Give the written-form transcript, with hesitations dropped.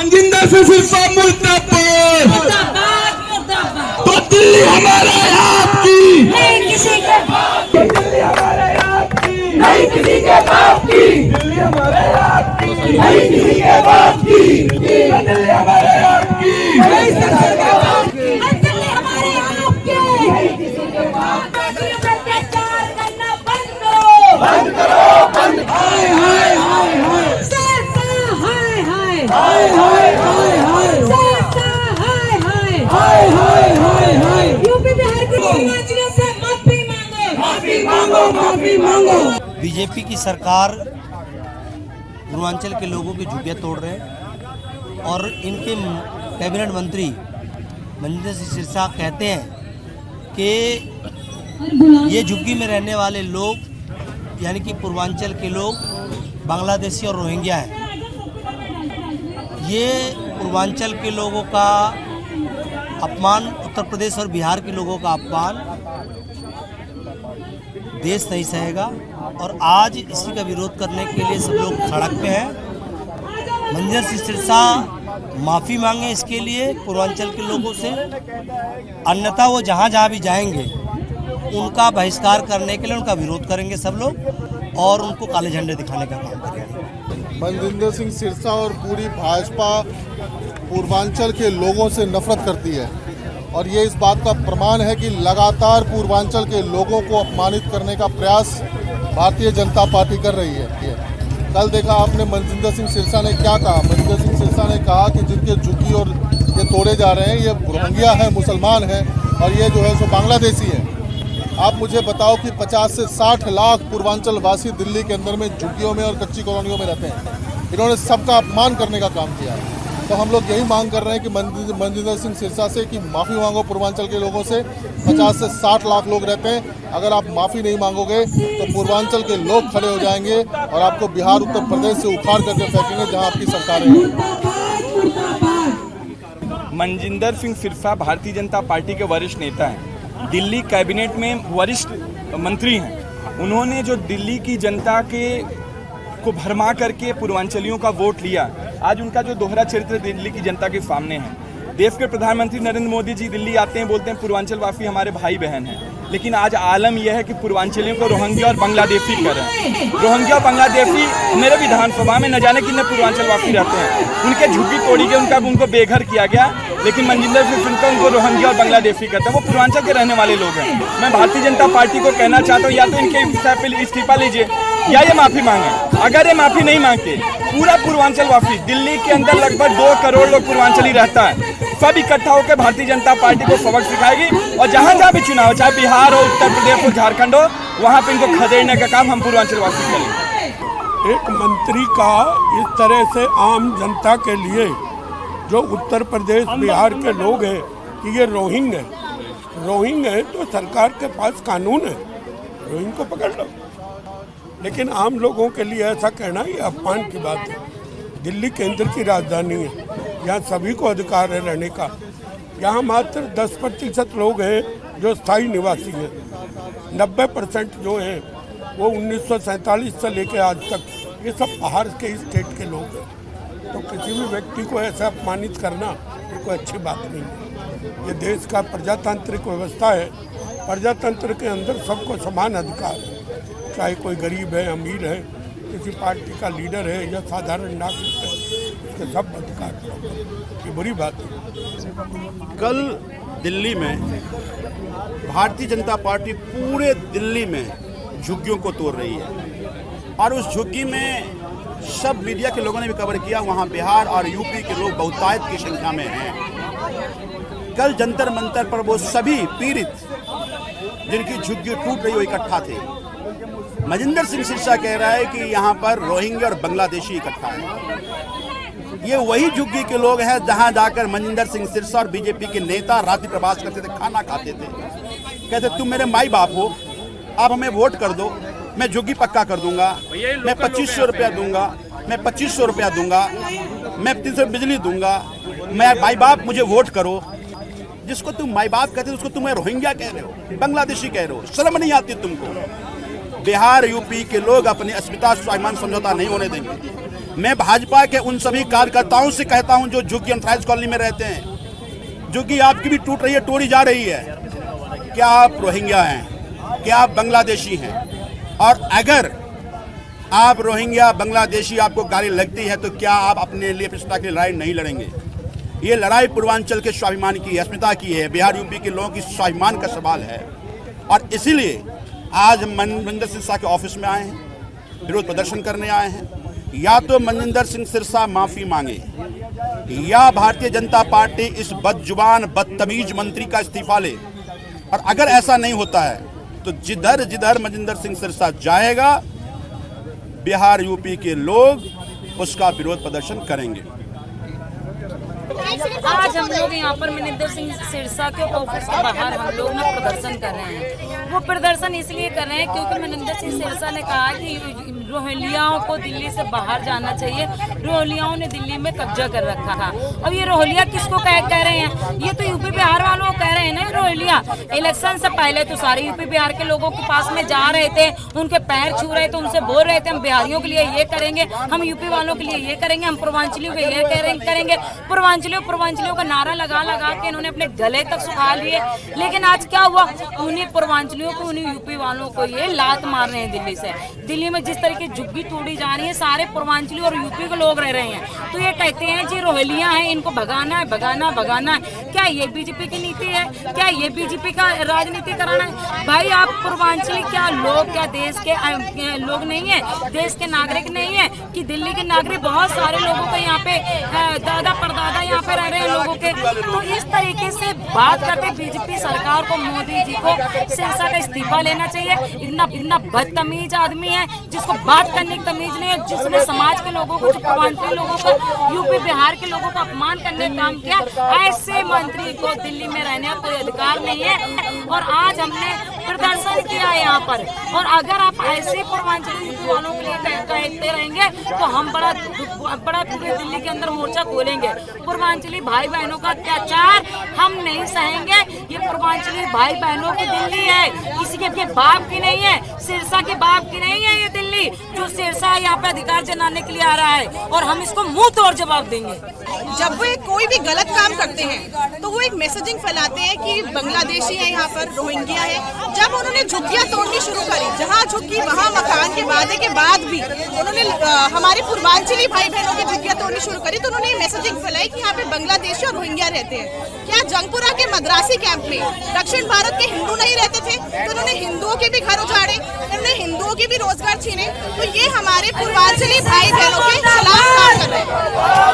मंजिंदर सिंह सिरसा मुर्दाबाद, तो दिल्ली हमारे आपकी, नहीं किसी के बाप की, दिल्ली हमारे आपकी, नहीं किसी के बाप की, दिल्ली हमारे आपकी, नहीं किसी के बाप की, दिल्ली हमारे आपकी, नहीं किसी के बाप की, दिल्ली हमारे आपके, नहीं किसी के बाप की। अत्याचार करना बंद करो, बंद करो, बंद। हाय हाय हाय हाय, सिरसा हाय हाय, हाय हाय हाय हाय, सिरसा हाय हाय, हाय हाय हाय हाय, यूपी बिहार के पूर्वांचलों से माफी मांगो, माफी मांगो, माफी मांगो। बीजेपी की सरकार पूर्वांचल के लोगों की झुग्गियां तोड़ रहे हैं और इनके कैबिनेट मंत्री मंजिंदर सिंह सिरसा कहते हैं कि ये झुग्गी में रहने वाले लोग यानी कि पूर्वांचल के लोग बांग्लादेशी और रोहिंग्या हैं। ये पूर्वांचल के लोगों का अपमान, उत्तर प्रदेश और बिहार के लोगों का अपमान देश नहीं सहेगा और आज इसी का विरोध करने के लिए सब लोग सड़क पे हैं। मंजिंदर सिंह सिरसा माफ़ी मांगे इसके लिए पूर्वांचल के लोगों से, अन्यथा वो जहाँ जहाँ भी जाएंगे उनका बहिष्कार करने के लिए उनका विरोध करेंगे सब लोग और उनको काले झंडे दिखाने का काम करेंगे। मंजिंदर सिंह सिरसा और पूरी भाजपा पूर्वांचल के लोगों से नफरत करती है और ये इस बात का प्रमाण है कि लगातार पूर्वांचल के लोगों को अपमानित करने का प्रयास भारतीय जनता पार्टी कर रही है। कल देखा आपने मंजिंदर सिंह सिरसा ने क्या कहा। मंजिंदर सिंह सिरसा ने कहा कि जिनके झुग्गी और ये तोड़े जा रहे हैं ये रोहिंग्या है, मुसलमान हैं और ये जो है सो बांग्लादेशी है। आप मुझे बताओ कि 50 से 60 लाख पूर्वांचल वासी दिल्ली के अंदर में झुग्गियों में और कच्ची कॉलोनियों में रहते हैं। इन्होंने सबका अपमान करने का काम किया है। तो हम लोग यही मांग कर रहे हैं कि मंजिंदर सिंह सिरसा से कि माफ़ी मांगो पूर्वांचल के लोगों से। 50 से 60 लाख लोग रहते हैं, अगर आप माफ़ी नहीं मांगोगे तो पूर्वांचल के लोग खड़े हो जाएंगे और आपको बिहार उत्तर प्रदेश से उखाड़ करके फेंकेंगे जहां आपकी सरकारें हैं। मंजिंदर सिंह सिरसा भारतीय जनता पार्टी के वरिष्ठ नेता हैं, दिल्ली कैबिनेट में वरिष्ठ मंत्री हैं। उन्होंने जो दिल्ली की जनता को भरमा करके पूर्वांचलियों का वोट लिया, आज उनका जो दोहरा चरित्र दिल्ली की जनता के सामने है। देश के प्रधानमंत्री नरेंद्र मोदी जी दिल्ली आते हैं, बोलते हैं पूर्वांचल वासी हमारे भाई बहन हैं, लेकिन आज आलम यह है कि पूर्वांचलियों को रोहिंग्या और बांग्लादेशी कर रहे हैं। रोहिंग्या और बांग्लादेशी मेरे विधानसभा में न जाने कितने पूर्वांचल वासी रहते हैं, उनके झुग्गी तोड़ी गई, उनको बेघर किया गया, लेकिन मंजिंदर सिंह सिरसा उनको रोहिंग्या और बांग्लादेशी करते हैं। वो पूर्वांचल के रहने वाले लोग हैं। मैं भारतीय जनता पार्टी को कहना चाहता हूँ, या तो इनके इस्तीफा लीजिए या ये माफी मांगे। अगर ये माफी नहीं मांगते, पूरा पूर्वांचल वासी, दिल्ली के अंदर लगभग 2 करोड़ लोग पूर्वांचली रहता है, सब इकट्ठा होकर भारतीय जनता पार्टी को सबक सिखाएगी और जहां जहां भी चुनाव, चाहे बिहार हो, उत्तर प्रदेश हो, झारखंड हो, वहां पे इनको खदेड़ने का काम हम पूर्वांचल वासी करेंगे। एक मंत्री का इस तरह से आम जनता के लिए, जो उत्तर प्रदेश बिहार के लोग हैं, कि ये रोहिंग है तो सरकार के पास कानून है, रोहिंग को पकड़ लो। लेकिन आम लोगों के लिए ऐसा कहना ये अपमान की बात है। दिल्ली केंद्र की राजधानी है, यहाँ सभी को अधिकार है रहने का। यहाँ मात्र 10% लोग हैं जो स्थायी निवासी हैं, 90% जो हैं वो 1947 से लेकर आज तक ये सब बाहर के स्टेट के लोग हैं। तो किसी भी व्यक्ति को ऐसा अपमानित करना ये कोई अच्छी बात नहीं है। ये देश का प्रजातांत्रिक व्यवस्था है, प्रजातंत्र के अंदर सबको समान अधिकार है, चाहे कोई गरीब है, अमीर है, किसी पार्टी का लीडर है या साधारण नागरिक है, उसके सब अधिकार। ये बुरी बात है। कल दिल्ली में भारतीय जनता पार्टी पूरे दिल्ली में झुग्गियों को तोड़ रही है और उस झुग्गी में सब मीडिया के लोगों ने भी कवर किया। वहाँ बिहार और यूपी के लोग बहुतायत की संख्या में हैं। कल जंतर मंतर पर वो सभी पीड़ित जिनकी झुग्गी टूट रही वो इकट्ठा थे। मंजिंदर सिंह सिरसा कह रहा है कि यहाँ पर रोहिंग्या और बांग्लादेशी इकट्ठा है। ये वही झुग्गी के लोग हैं जहाँ जाकर मंजिंदर सिंह सिरसा और बीजेपी के नेता रात्रि प्रवास करते थे, खाना खाते थे, कहते तुम मेरे माई बाप हो, आप हमें वोट कर दो, मैं झुग्गी पक्का कर दूंगा, मैं 2500 रुपया दूंगा, मैं 2500 रुपया दूंगा, मैं 300 बिजली दूंगा, मैं माई बाप मुझे वोट करो। जिसको तुम माई बाप कहते हो उसको तुम रोहिंग्या कह रहे हो, बांग्लादेशी कह रहे हो, शर्म नहीं आती तुमको? बिहार यूपी के लोग अपनी अस्मिता स्वाभिमान समझौता नहीं होने देंगे। मैं भाजपा के उन सभी कार्यकर्ताओं से कहता हूं जो झुग्गी अनथराइज्ड कॉलोनी में रहते हैं, झुग्गी आपकी भी टूट रही है, तोड़ी जा रही है। क्या आप रोहिंग्या हैं? क्या आप बांग्लादेशी हैं? और अगर आप रोहिंग्या बांग्लादेशी आपको गाली लगती है तो क्या आप अपने लिए प्रतिष्ठा की लड़ाई नहीं लड़ेंगे? ये लड़ाई पूर्वांचल के स्वाभिमान की है, अस्मिता की है, बिहार यूपी के लोगों की स्वाभिमान का सवाल है। और इसीलिए आज हम मनजिंदर सिरसा के ऑफिस में आए हैं, विरोध प्रदर्शन करने आए हैं। या तो मनजिंदर सिंह सिरसा माफी मांगे या भारतीय जनता पार्टी इस बदजुबान बदतमीज मंत्री का इस्तीफा ले। और अगर ऐसा नहीं होता है तो जिधर जिधर मनजिंदर सिंह सिरसा जाएगा बिहार यूपी के लोग उसका विरोध प्रदर्शन करेंगे। आज हम लोग यहाँ पर मनजिंदर सिंह सिरसा के ऑफिस के बाहर हम लोग ना प्रदर्शन कर रहे हैं। वो प्रदर्शन इसलिए कर रहे हैं क्योंकि मनजिंदर सिंह सिरसा ने कहा कि रोहिंग्याओं को दिल्ली से बाहर जाना चाहिए। रोहिंग्याओं ने दिल्ली में कब्जा कर रखा था। अब ये रोहिंग्या किसको कह रहे हैं? ये तो यूपी बिहार वालों को कह रहे हैं ना रोहिंग्या। इलेक्शन से पहले तो सारे यूपी बिहार के लोगों के पास में जा रहे थे, उनके पैर छू रहे थे, उनसे बोल रहे थे हम बिहारियों के लिए ये करेंगे, हम यूपी वालों के लिए ये करेंगे, हम पूर्वांचलियों के ये करेंगे। पूर्वांचलियों का नारा लगा के इन्होंने अपने गले तक सुखा लिए। लेकिन आज क्या हुआ? उन्हीं पूर्वांचलियों को, उन्हीं यूपी वालों को ये लात मार रहे हैं दिल्ली से। दिल्ली में जिस तरीके झुग्गी तोड़ी जा रही है, सारे पूर्वांचली और यूपी के लोग रह रहे हैं। तो ये कहते हैं जी रोहिंग्या हैं, इनको भगाना है। क्या ये बीजेपी की नीति है? क्या ये बीजेपी का राजनीति कराना है? भाई आप पूर्वांचली क्या लोग, क्या देश के लोग नहीं है, देश के नागरिक नहीं है कि दिल्ली के नागरिक बहुत सारे लोगों को यहाँ पे दादा परदादा यहाँ पे रह रहे हैं लोगों के। तो इस तरीके से बात करते बीजेपी सरकार को, मोदी जी को सिरसा का इस्तीफा लेना चाहिए। इतना बदतमीज आदमी है जिसको बात करने की तमीज नहीं है, जिसने समाज के लोगों को, पूर्वांचली लोगों को, यूपी बिहार के लोगों को अपमान करने का काम किया। ऐसे मंत्री को दिल्ली में रहने का कोई अधिकार नहीं है। और आज हमने प्रदर्शन किया है यहाँ पर। और अगर आप ऐसे पूर्वांचली यूपी वालों के लिए कहते रहेंगे तो हम बड़ा पूरे दिल्ली के अंदर मोर्चा खोलेंगे। पूर्वांचली भाई बहनों का अत्याचार हम नहीं सहेंगे। ये पूर्वांचली भाई बहनों की दिल्ली है, किसी के बाप की नहीं है, सिरसा के बाप की नहीं है ये दिल्ली, जो सिरसा यहाँ पे अधिकार जनाने के लिए आ रहा है। और हम इसको मुंह तोड़ जवाब देंगे। जब वो कोई भी गलत काम करते हैं तो वो एक मैसेजिंग फैलाते हैं कि बांग्लादेशी है, यहाँ पर रोहिंग्या है। जब उन्होंने झुग्गियां तोड़नी शुरू करी, जहाँ झुग्गी वहाँ मकान के वादे के बाद भी उन्होंने हमारे पूर्वांचली भाई बहनों की झुग्गियां तोड़नी शुरू करी, तो उन्होंने मैसेजिंग फैलाई कि यहाँ पे बांग्लादेशी और रोहिंग्या रहते हैं। क्या जंगपुरा के मद्रासी कैंप में दक्षिण भारत के हिंदू नहीं रहते थे? तो उन्होंने हिंदुओं के भी घर उजाड़े, उन्होंने हिंदुओं के भी रोजगार छीने। तो ये हमारे पूर्वांचली भाई बहनों के खिलाफ काम कर रहे हैं।